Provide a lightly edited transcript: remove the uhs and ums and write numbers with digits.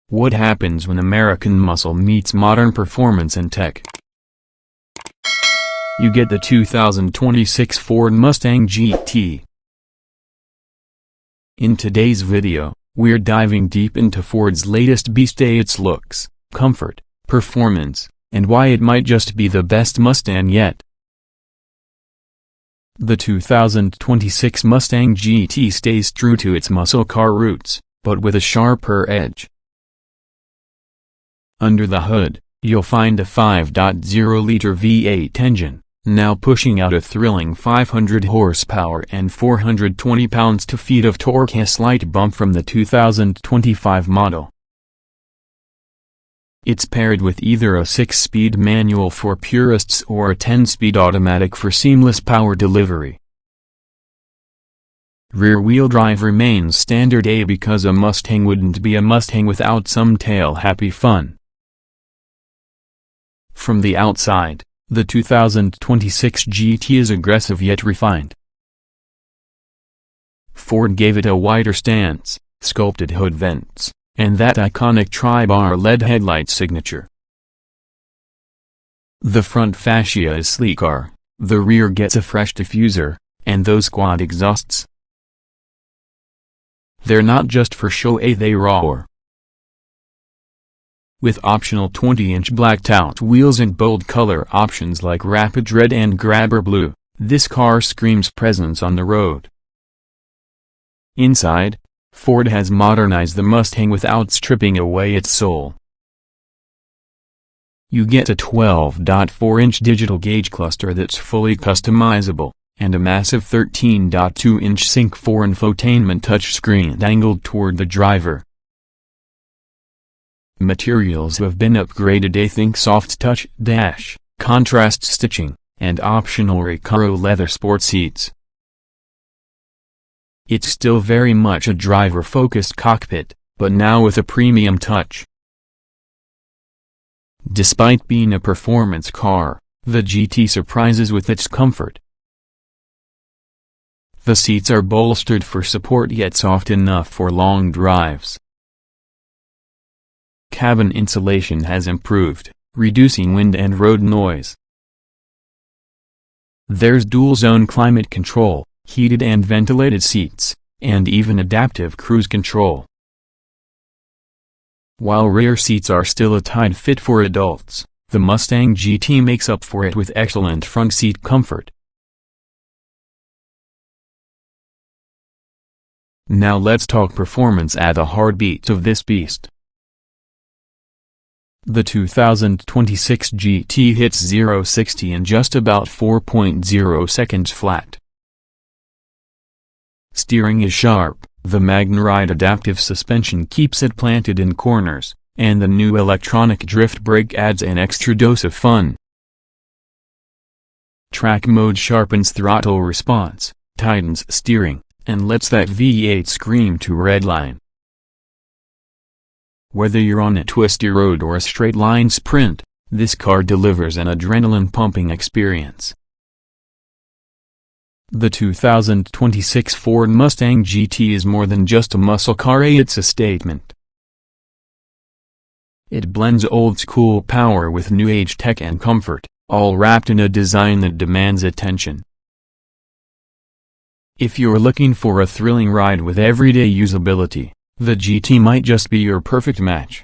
What happens when American muscle meets modern performance and tech? You get the 2026 Ford Mustang GT. In today's video, we're diving deep into Ford's latest beast, its looks, comfort, performance, and why it might just be the best Mustang yet. The 2026 Mustang GT stays true to its muscle car roots, but with a sharper edge. Under the hood, you'll find a 5.0-liter V8 engine, now pushing out a thrilling 500 horsepower and 420 pounds-feet of torque, a slight bump from the 2025 model. It's paired with either a 6-speed manual for purists or a 10-speed automatic for seamless power delivery. Rear-wheel drive remains standard because a Mustang wouldn't be a Mustang without some tail-happy fun. From the outside, the 2026 GT is aggressive yet refined. Ford gave it a wider stance, sculpted hood vents, and that iconic tri-bar LED headlight signature. The front fascia is sleeker, the rear gets a fresh diffuser, and those quad exhausts. They're not just for show, they roar. With optional 20-inch blacked-out wheels and bold color options like Rapid Red and Grabber Blue, this car screams presence on the road. Inside, Ford has modernized the Mustang without stripping away its soul. You get a 12.4-inch digital gauge cluster that's fully customizable, and a massive 13.2-inch Sync 4 infotainment touchscreen angled toward the driver. Materials have been upgraded, think soft touch dash, contrast stitching, and optional Recaro leather sport seats. It's still very much a driver-focused cockpit, but now with a premium touch. Despite being a performance car, the GT surprises with its comfort. The seats are bolstered for support yet soft enough for long drives. Cabin insulation has improved, reducing wind and road noise. There's dual-zone climate control, heated and ventilated seats, and even adaptive cruise control. While rear seats are still a tight fit for adults, the Mustang GT makes up for it with excellent front seat comfort. Now let's talk performance at the heartbeat of this beast. The 2026 GT hits 0-60 in just about 4.0 seconds flat. Steering is sharp, the MagneRide adaptive suspension keeps it planted in corners, and the new electronic drift brake adds an extra dose of fun. Track mode sharpens throttle response, tightens steering, and lets that V8 scream to redline. Whether you're on a twisty road or a straight-line sprint, this car delivers an adrenaline-pumping experience. The 2026 Ford Mustang GT is more than just a muscle car, it's a statement. It blends old-school power with new-age tech and comfort, all wrapped in a design that demands attention. If you're looking for a thrilling ride with everyday usability, the GT might just be your perfect match.